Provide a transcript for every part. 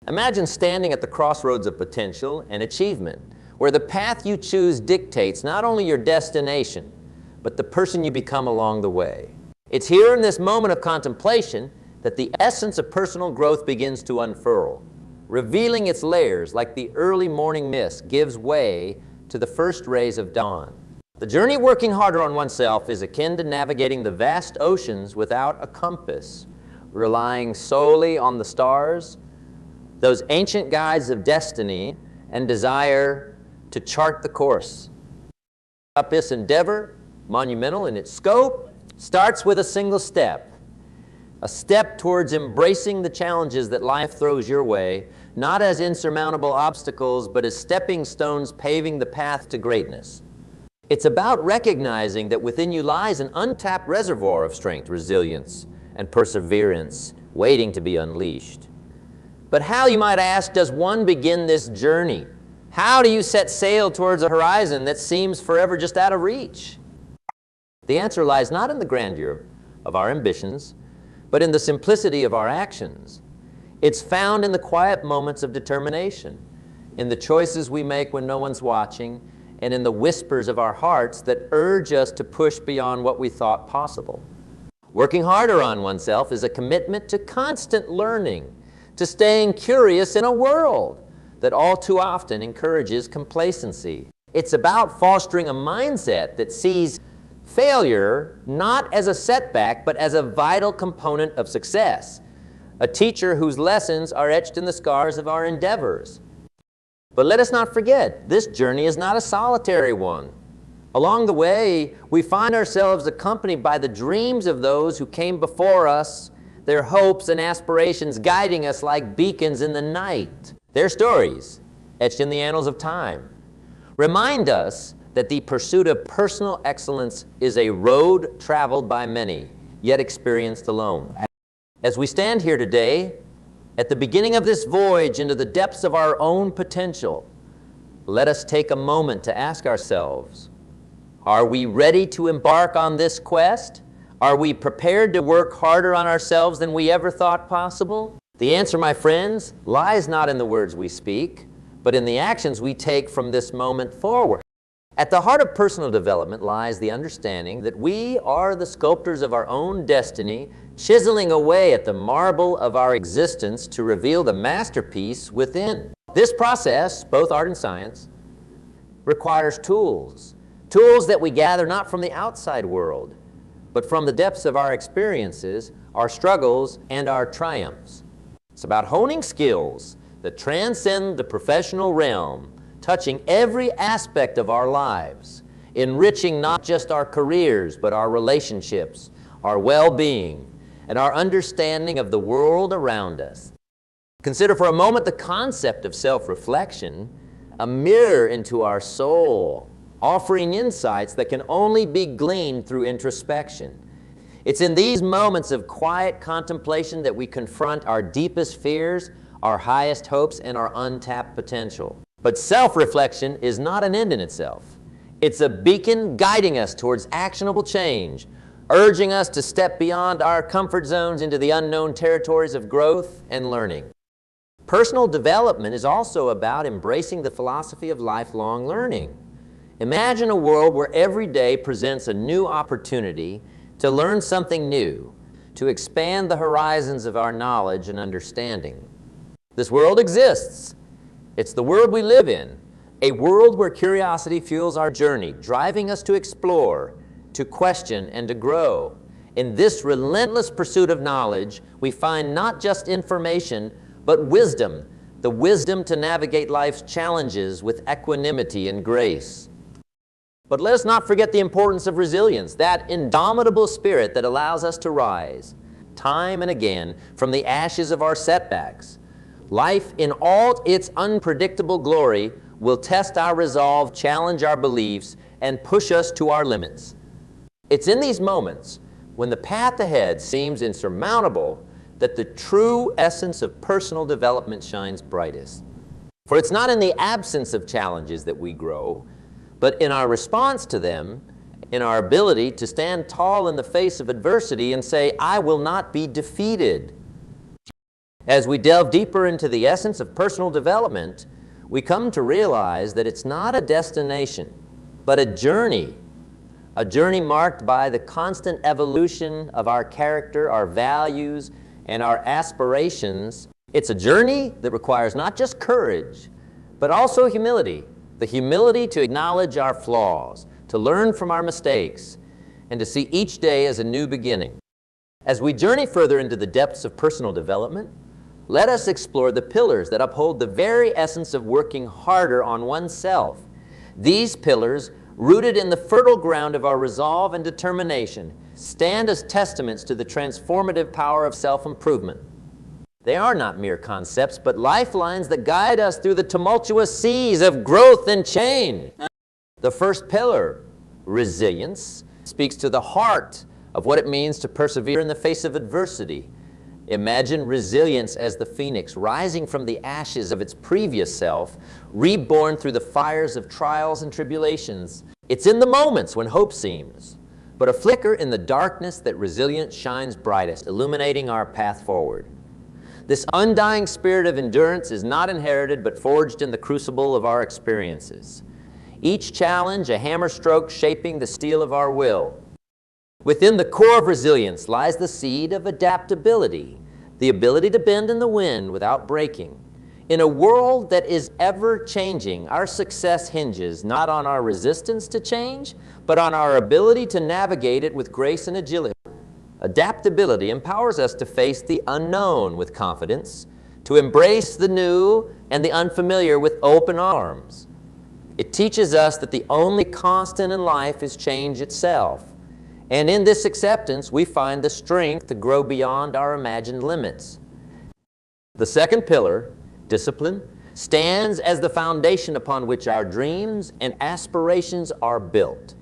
Imagine standing at the crossroads of potential and achievement, where the path you choose dictates not only your destination, but the person you become along the way. It's here in this moment of contemplation that the essence of personal growth begins to unfurl, revealing its layers like the early morning mist gives way to the first rays of dawn. The journey working harder on oneself is akin to navigating the vast oceans without a compass, relying solely on the stars, those ancient guides of destiny and desire to chart the course. This endeavor, monumental in its scope, starts with a single step. A step towards embracing the challenges that life throws your way, not as insurmountable obstacles, but as stepping stones paving the path to greatness. It's about recognizing that within you lies an untapped reservoir of strength, resilience, and perseverance waiting to be unleashed. But how, you might ask, does one begin this journey? How do you set sail towards a horizon that seems forever just out of reach? The answer lies not in the grandeur of our ambitions, but in the simplicity of our actions. It's found in the quiet moments of determination, in the choices we make when no one's watching, and in the whispers of our hearts that urge us to push beyond what we thought possible. Working harder on oneself is a commitment to constant learning, to staying curious in a world that all too often encourages complacency. It's about fostering a mindset that sees failure not as a setback, but as a vital component of success, a teacher whose lessons are etched in the scars of our endeavors. But let us not forget, this journey is not a solitary one. Along the way, we find ourselves accompanied by the dreams of those who came before us, their hopes and aspirations guiding us like beacons in the night. Their stories, etched in the annals of time, remind us that the pursuit of personal excellence is a road traveled by many, yet experienced alone. As we stand here today, at the beginning of this voyage into the depths of our own potential, let us take a moment to ask ourselves, are we ready to embark on this quest? Are we prepared to work harder on ourselves than we ever thought possible? The answer, my friends, lies not in the words we speak, but in the actions we take from this moment forward. At the heart of personal development lies the understanding that we are the sculptors of our own destiny, chiseling away at the marble of our existence to reveal the masterpiece within. This process, both art and science, requires tools that we gather not from the outside world, but from the depths of our experiences, our struggles, and our triumphs. It's about honing skills that transcend the professional realm, touching every aspect of our lives, enriching not just our careers, but our relationships, our well-being, and our understanding of the world around us. Consider for a moment the concept of self-reflection, a mirror into our soul, offering insights that can only be gleaned through introspection. It's in these moments of quiet contemplation that we confront our deepest fears, our highest hopes, and our untapped potential. But self-reflection is not an end in itself. It's a beacon guiding us towards actionable change, urging us to step beyond our comfort zones into the unknown territories of growth and learning. Personal development is also about embracing the philosophy of lifelong learning. Imagine a world where every day presents a new opportunity to learn something new, to expand the horizons of our knowledge and understanding. This world exists. It's the world we live in, a world where curiosity fuels our journey, driving us to explore, to question, and to grow. In this relentless pursuit of knowledge, we find not just information, but wisdom, the wisdom to navigate life's challenges with equanimity and grace. But let us not forget the importance of resilience, that indomitable spirit that allows us to rise, time and again, from the ashes of our setbacks. Life in all its unpredictable glory will test our resolve, challenge our beliefs, and push us to our limits. It's in these moments, when the path ahead seems insurmountable, that the true essence of personal development shines brightest. For it's not in the absence of challenges that we grow, but in our response to them, in our ability to stand tall in the face of adversity and say, I will not be defeated. As we delve deeper into the essence of personal development, we come to realize that it's not a destination, but a journey marked by the constant evolution of our character, our values, and our aspirations. It's a journey that requires not just courage, but also humility. The humility to acknowledge our flaws, to learn from our mistakes, and to see each day as a new beginning. As we journey further into the depths of personal development, let us explore the pillars that uphold the very essence of working harder on oneself. These pillars, rooted in the fertile ground of our resolve and determination, stand as testaments to the transformative power of self-improvement. They are not mere concepts, but lifelines that guide us through the tumultuous seas of growth and change. The first pillar, resilience, speaks to the heart of what it means to persevere in the face of adversity. Imagine resilience as the phoenix rising from the ashes of its previous self, reborn through the fires of trials and tribulations. It's in the moments when hope seems, but a flicker in the darkness that resilience shines brightest, illuminating our path forward. This undying spirit of endurance is not inherited, but forged in the crucible of our experiences. Each challenge, a hammer stroke shaping the steel of our will. Within the core of resilience lies the seed of adaptability, the ability to bend in the wind without breaking. In a world that is ever-changing, our success hinges not on our resistance to change, but on our ability to navigate it with grace and agility. Adaptability empowers us to face the unknown with confidence, to embrace the new and the unfamiliar with open arms. It teaches us that the only constant in life is change itself. And in this acceptance, we find the strength to grow beyond our imagined limits. The second pillar, discipline, stands as the foundation upon which our dreams and aspirations are built.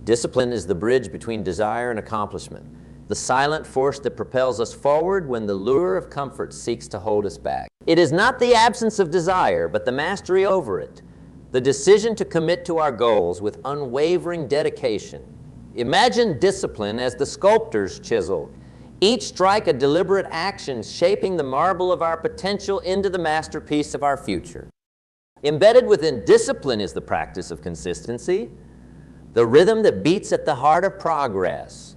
Discipline is the bridge between desire and accomplishment, the silent force that propels us forward when the lure of comfort seeks to hold us back. It is not the absence of desire, but the mastery over it, the decision to commit to our goals with unwavering dedication. Imagine discipline as the sculptor's chisel, each strike a deliberate action shaping the marble of our potential into the masterpiece of our future. Embedded within discipline is the practice of consistency, the rhythm that beats at the heart of progress.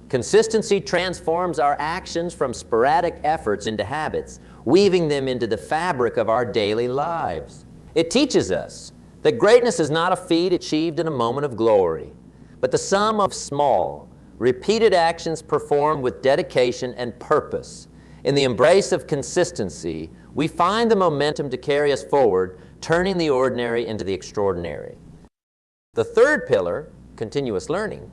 Consistency transforms our actions from sporadic efforts into habits, weaving them into the fabric of our daily lives. It teaches us that greatness is not a feat achieved in a moment of glory, but the sum of small, repeated actions performed with dedication and purpose. In the embrace of consistency, we find the momentum to carry us forward, turning the ordinary into the extraordinary. The third pillar, continuous learning,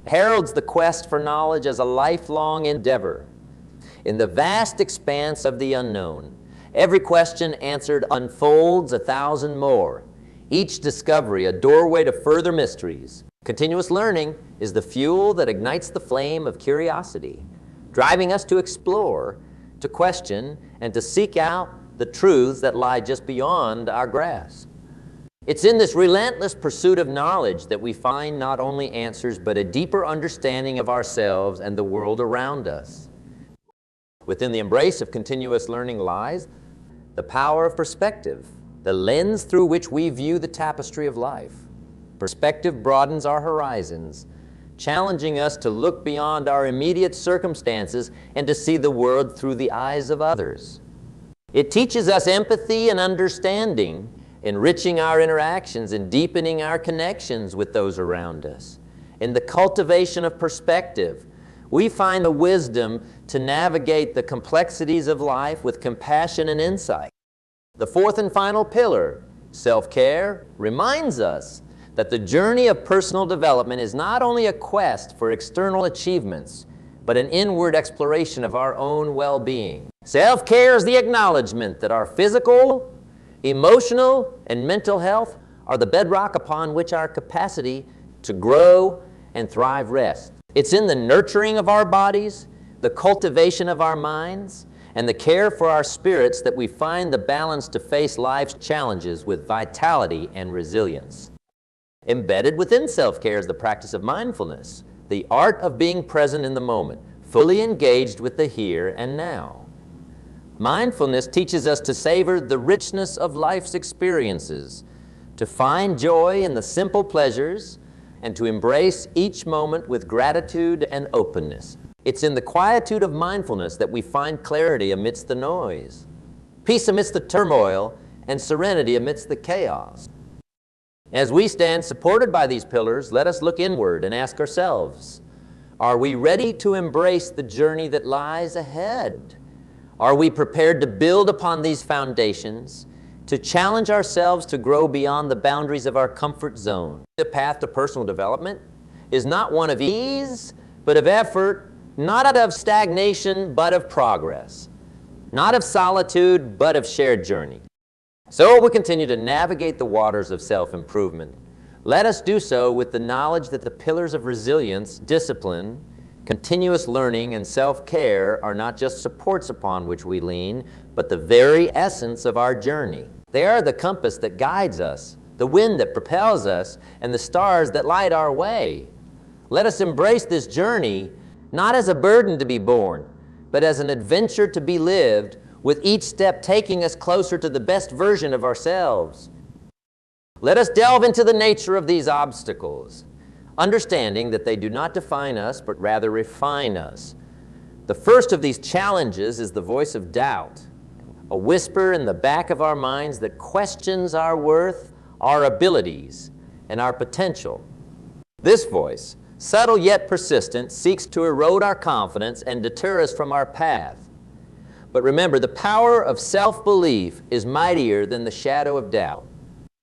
heralds the quest for knowledge as a lifelong endeavor. In the vast expanse of the unknown, every question answered unfolds 1,000 more, each discovery a doorway to further mysteries. Continuous learning is the fuel that ignites the flame of curiosity, driving us to explore, to question, and to seek out the truths that lie just beyond our grasp. It's in this relentless pursuit of knowledge that we find not only answers, but a deeper understanding of ourselves and the world around us. Within the embrace of continuous learning lies the power of perspective, the lens through which we view the tapestry of life. Perspective broadens our horizons, challenging us to look beyond our immediate circumstances and to see the world through the eyes of others. It teaches us empathy and understanding, enriching our interactions and deepening our connections with those around us. In the cultivation of perspective, we find the wisdom to navigate the complexities of life with compassion and insight. The fourth and final pillar, self-care, reminds us that the journey of personal development is not only a quest for external achievements, but an inward exploration of our own well-being. Self-care is the acknowledgement that our physical, emotional, and mental health are the bedrock upon which our capacity to grow and thrive rests. It's in the nurturing of our bodies, the cultivation of our minds, and the care for our spirits that we find the balance to face life's challenges with vitality and resilience. Embedded within self-care is the practice of mindfulness, the art of being present in the moment, fully engaged with the here and now. Mindfulness teaches us to savor the richness of life's experiences, to find joy in the simple pleasures, and to embrace each moment with gratitude and openness. It's in the quietude of mindfulness that we find clarity amidst the noise, peace amidst the turmoil, and serenity amidst the chaos. As we stand supported by these pillars, let us look inward and ask ourselves, are we ready to embrace the journey that lies ahead? Are we prepared to build upon these foundations, to challenge ourselves to grow beyond the boundaries of our comfort zone? The path to personal development is not one of ease, but of effort, not of stagnation, but of progress, not of solitude, but of shared journey. So we continue to navigate the waters of self-improvement. Let us do so with the knowledge that the pillars of resilience, discipline, continuous learning, and self-care are not just supports upon which we lean, but the very essence of our journey. They are the compass that guides us, the wind that propels us, and the stars that light our way. Let us embrace this journey not as a burden to be borne, but as an adventure to be lived, with each step taking us closer to the best version of ourselves. Let us delve into the nature of these obstacles, understanding that they do not define us, but rather refine us. The first of these challenges is the voice of doubt, a whisper in the back of our minds that questions our worth, our abilities, and our potential. This voice, subtle yet persistent, seeks to erode our confidence and deter us from our path. But remember, the power of self-belief is mightier than the shadow of doubt.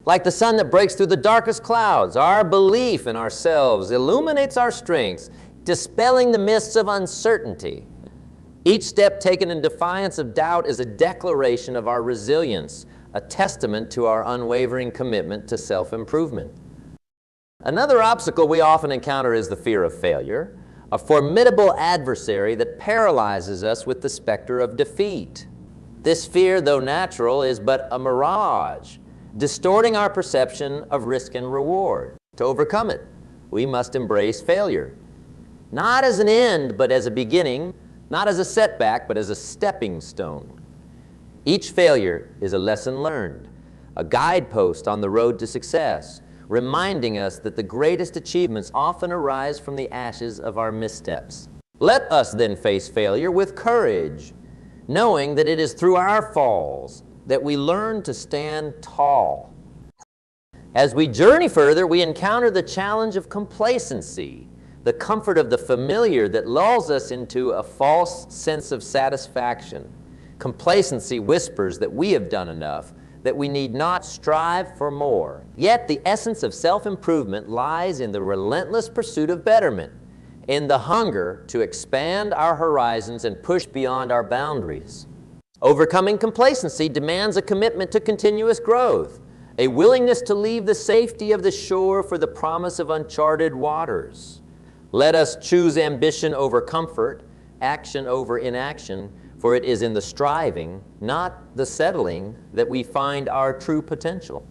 Like the sun that breaks through the darkest clouds, our belief in ourselves illuminates our strengths, dispelling the mists of uncertainty. Each step taken in defiance of doubt is a declaration of our resilience, a testament to our unwavering commitment to self-improvement. Another obstacle we often encounter is the fear of failure, a formidable adversary that paralyzes us with the specter of defeat. This fear, though natural, is but a mirage, distorting our perception of risk and reward. To overcome it, we must embrace failure, not as an end, but as a beginning, not as a setback, but as a stepping stone. Each failure is a lesson learned, a guidepost on the road to success, reminding us that the greatest achievements often arise from the ashes of our missteps. Let us then face failure with courage, knowing that it is through our falls that we learn to stand tall. As we journey further, we encounter the challenge of complacency, the comfort of the familiar that lulls us into a false sense of satisfaction. Complacency whispers that we have done enough, that we need not strive for more. Yet the essence of self-improvement lies in the relentless pursuit of betterment, in the hunger to expand our horizons and push beyond our boundaries. Overcoming complacency demands a commitment to continuous growth, a willingness to leave the safety of the shore for the promise of uncharted waters. Let us choose ambition over comfort, action over inaction, for it is in the striving, not the settling, that we find our true potential.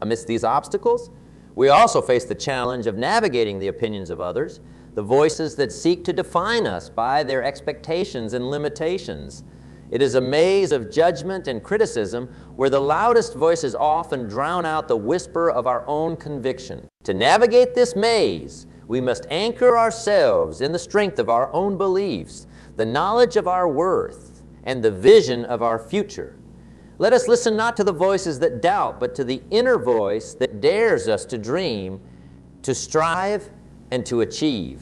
Amidst these obstacles, we also face the challenge of navigating the opinions of others, the voices that seek to define us by their expectations and limitations. It is a maze of judgment and criticism where the loudest voices often drown out the whisper of our own conviction. To navigate this maze, we must anchor ourselves in the strength of our own beliefs, the knowledge of our worth, and the vision of our future. Let us listen not to the voices that doubt, but to the inner voice that dares us to dream, to strive, and to achieve.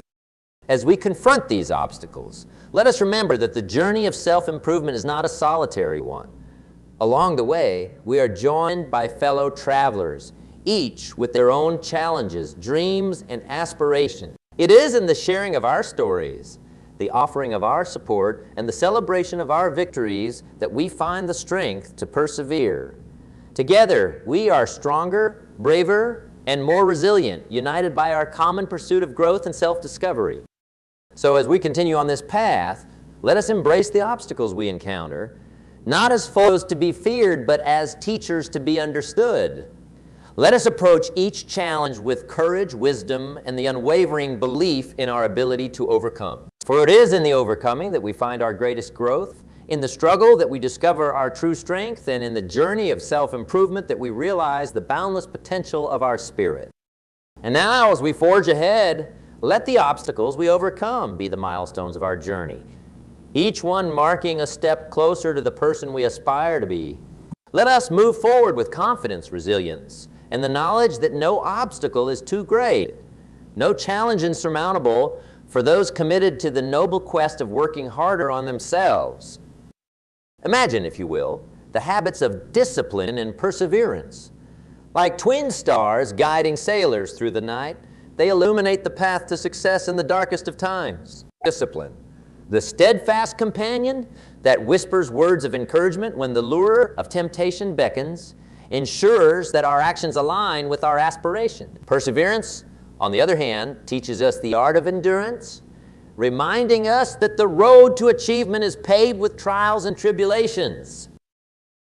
As we confront these obstacles, let us remember that the journey of self-improvement is not a solitary one. Along the way, we are joined by fellow travelers, each with their own challenges, dreams, and aspirations. It is in the sharing of our stories, the offering of our support, and the celebration of our victories that we find the strength to persevere. Together, we are stronger, braver, and more resilient, united by our common pursuit of growth and self-discovery. So as we continue on this path, let us embrace the obstacles we encounter, not as foes to be feared, but as teachers to be understood. Let us approach each challenge with courage, wisdom, and the unwavering belief in our ability to overcome. For it is in the overcoming that we find our greatest growth, In the struggle that we discover our true strength, and in the journey of self-improvement that we realize the boundless potential of our spirit. And now, as we forge ahead, let the obstacles we overcome be the milestones of our journey, each one marking a step closer to the person we aspire to be. Let us move forward with confidence, resilience, and the knowledge that no obstacle is too great, no challenge insurmountable for those committed to the noble quest of working harder on themselves. Imagine, if you will, the habits of discipline and perseverance. Like twin stars guiding sailors through the night, they illuminate the path to success in the darkest of times. Discipline, the steadfast companion that whispers words of encouragement when the lure of temptation beckons, ensures that our actions align with our aspiration. Perseverance, on the other hand, teaches us the art of endurance, reminding us that the road to achievement is paved with trials and tribulations.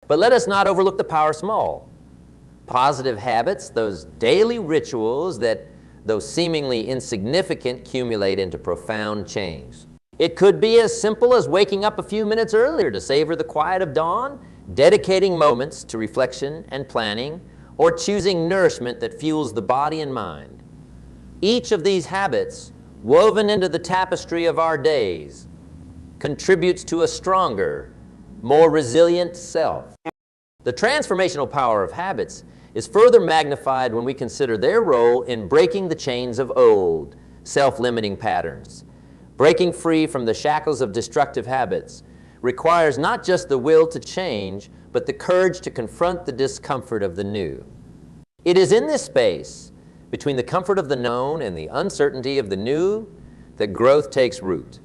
But let us not overlook the power of small, positive habits, those daily rituals that, though seemingly insignificant, accumulate into profound change. It could be as simple as waking up a few minutes earlier to savor the quiet of dawn, dedicating moments to reflection and planning, or choosing nourishment that fuels the body and mind. Each of these habits, woven into the tapestry of our days, contributes to a stronger, more resilient self. The transformational power of habits is further magnified when we consider their role in breaking the chains of old, self-limiting patterns. Breaking free from the shackles of destructive habits requires not just the will to change, but the courage to confront the discomfort of the new. It is in this space, between the comfort of the known and the uncertainty of the new, that growth takes root.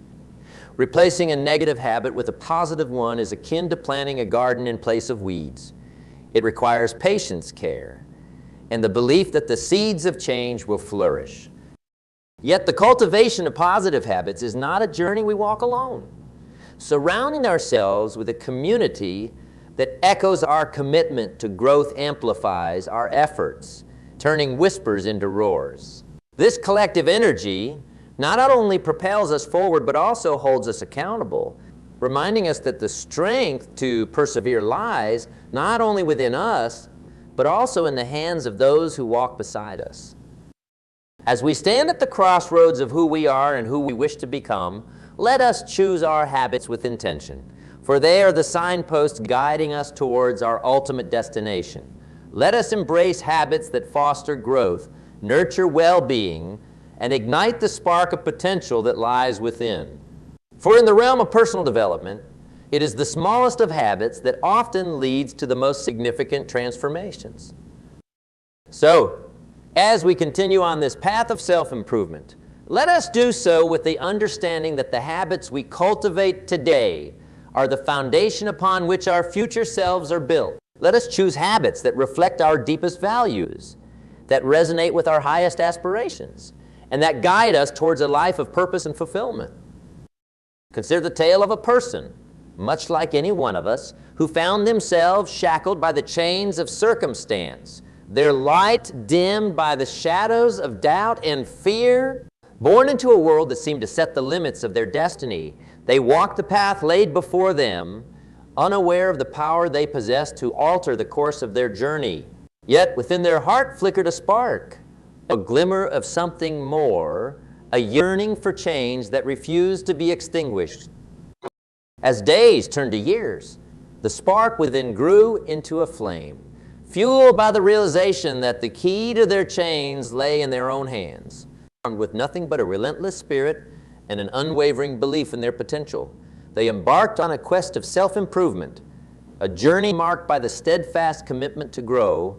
Replacing a negative habit with a positive one is akin to planting a garden in place of weeds. It requires patience, care, and the belief that the seeds of change will flourish. Yet the cultivation of positive habits is not a journey we walk alone. Surrounding ourselves with a community that echoes our commitment to growth amplifies our efforts, turning whispers into roars. This collective energy not only propels us forward, but also holds us accountable, reminding us that the strength to persevere lies not only within us, but also in the hands of those who walk beside us. As we stand at the crossroads of who we are and who we wish to become, let us choose our habits with intention, for they are the signposts guiding us towards our ultimate destination. Let us embrace habits that foster growth, nurture well-being, and ignite the spark of potential that lies within. For in the realm of personal development, it is the smallest of habits that often leads to the most significant transformations. So, as we continue on this path of self-improvement, let us do so with the understanding that the habits we cultivate today are the foundation upon which our future selves are built. Let us choose habits that reflect our deepest values, that resonate with our highest aspirations, and that guide us towards a life of purpose and fulfillment. Consider the tale of a person, much like any one of us, who found themselves shackled by the chains of circumstance, their light dimmed by the shadows of doubt and fear. Born into a world that seemed to set the limits of their destiny, they walked the path laid before them, unaware of the power they possessed to alter the course of their journey. Yet within their heart flickered a spark, a glimmer of something more, a yearning for change that refused to be extinguished. As days turned to years, the spark within grew into a flame, fueled by the realization that the key to their chains lay in their own hands. Armed with nothing but a relentless spirit and an unwavering belief in their potential, they embarked on a quest of self-improvement, a journey marked by the steadfast commitment to grow,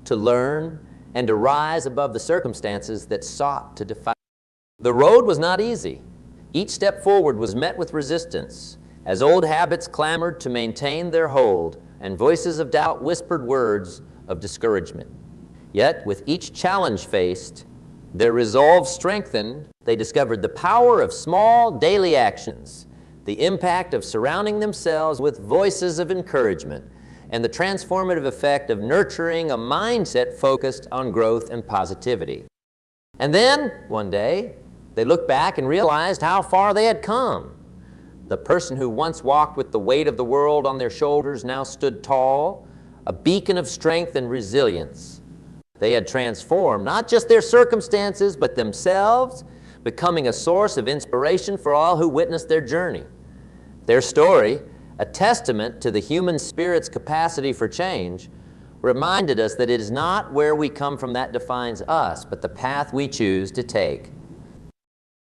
to learn, and to rise above the circumstances that sought to define. The road was not easy. Each step forward was met with resistance, as old habits clamored to maintain their hold, and voices of doubt whispered words of discouragement. Yet, with each challenge faced, their resolve strengthened. They discovered the power of small daily actions, the impact of surrounding themselves with voices of encouragement, and the transformative effect of nurturing a mindset focused on growth and positivity. And then, one day, they looked back and realized how far they had come. The person who once walked with the weight of the world on their shoulders now stood tall, a beacon of strength and resilience. They had transformed not just their circumstances, but themselves, becoming a source of inspiration for all who witnessed their journey. Their story, a testament to the human spirit's capacity for change, reminded us that it is not where we come from that defines us, but the path we choose to take.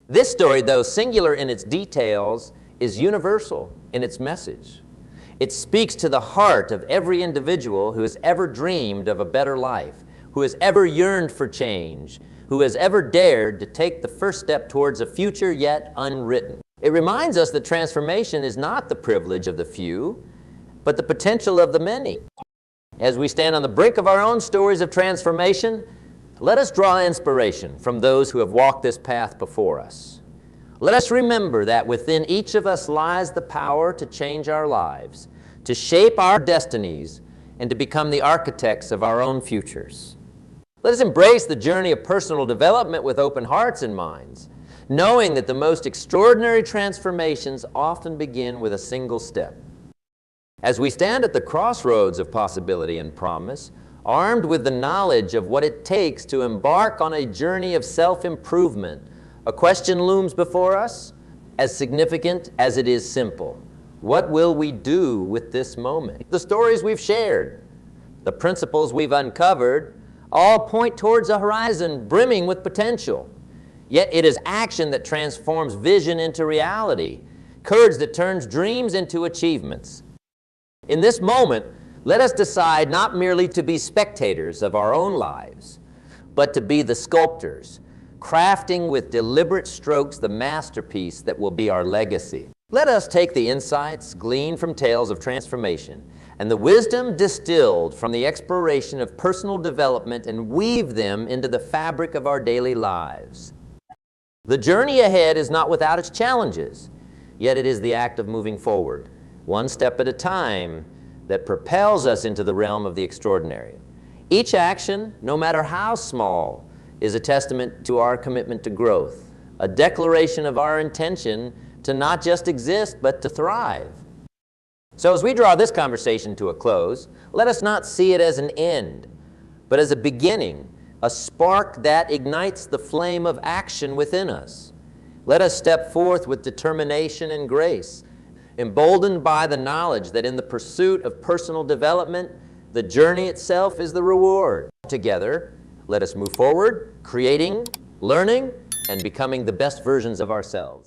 This story, though singular in its details, is universal in its message. It speaks to the heart of every individual who has ever dreamed of a better life, who has ever yearned for change, who has ever dared to take the first step towards a future yet unwritten. It reminds us that transformation is not the privilege of the few, but the potential of the many. As we stand on the brink of our own stories of transformation, let us draw inspiration from those who have walked this path before us. Let us remember that within each of us lies the power to change our lives, to shape our destinies, and to become the architects of our own futures. Let us embrace the journey of personal development with open hearts and minds, knowing that the most extraordinary transformations often begin with a single step. As we stand at the crossroads of possibility and promise, armed with the knowledge of what it takes to embark on a journey of self-improvement, a question looms before us, as significant as it is simple. What will we do with this moment? The stories we've shared, the principles we've uncovered, all point towards a horizon brimming with potential. Yet it is action that transforms vision into reality, courage that turns dreams into achievements. In this moment, let us decide not merely to be spectators of our own lives, but to be the sculptors, crafting with deliberate strokes the masterpiece that will be our legacy. Let us take the insights gleaned from tales of transformation and the wisdom distilled from the exploration of personal development and weave them into the fabric of our daily lives. The journey ahead is not without its challenges, yet it is the act of moving forward, one step at a time, that propels us into the realm of the extraordinary. Each action, no matter how small, is a testament to our commitment to growth, a declaration of our intention to not just exist, but to thrive. So as we draw this conversation to a close, let us not see it as an end, but as a beginning, a spark that ignites the flame of action within us. Let us step forth with determination and grace, emboldened by the knowledge that in the pursuit of personal development, the journey itself is the reward. Together, let us move forward, creating, learning, and becoming the best versions of ourselves.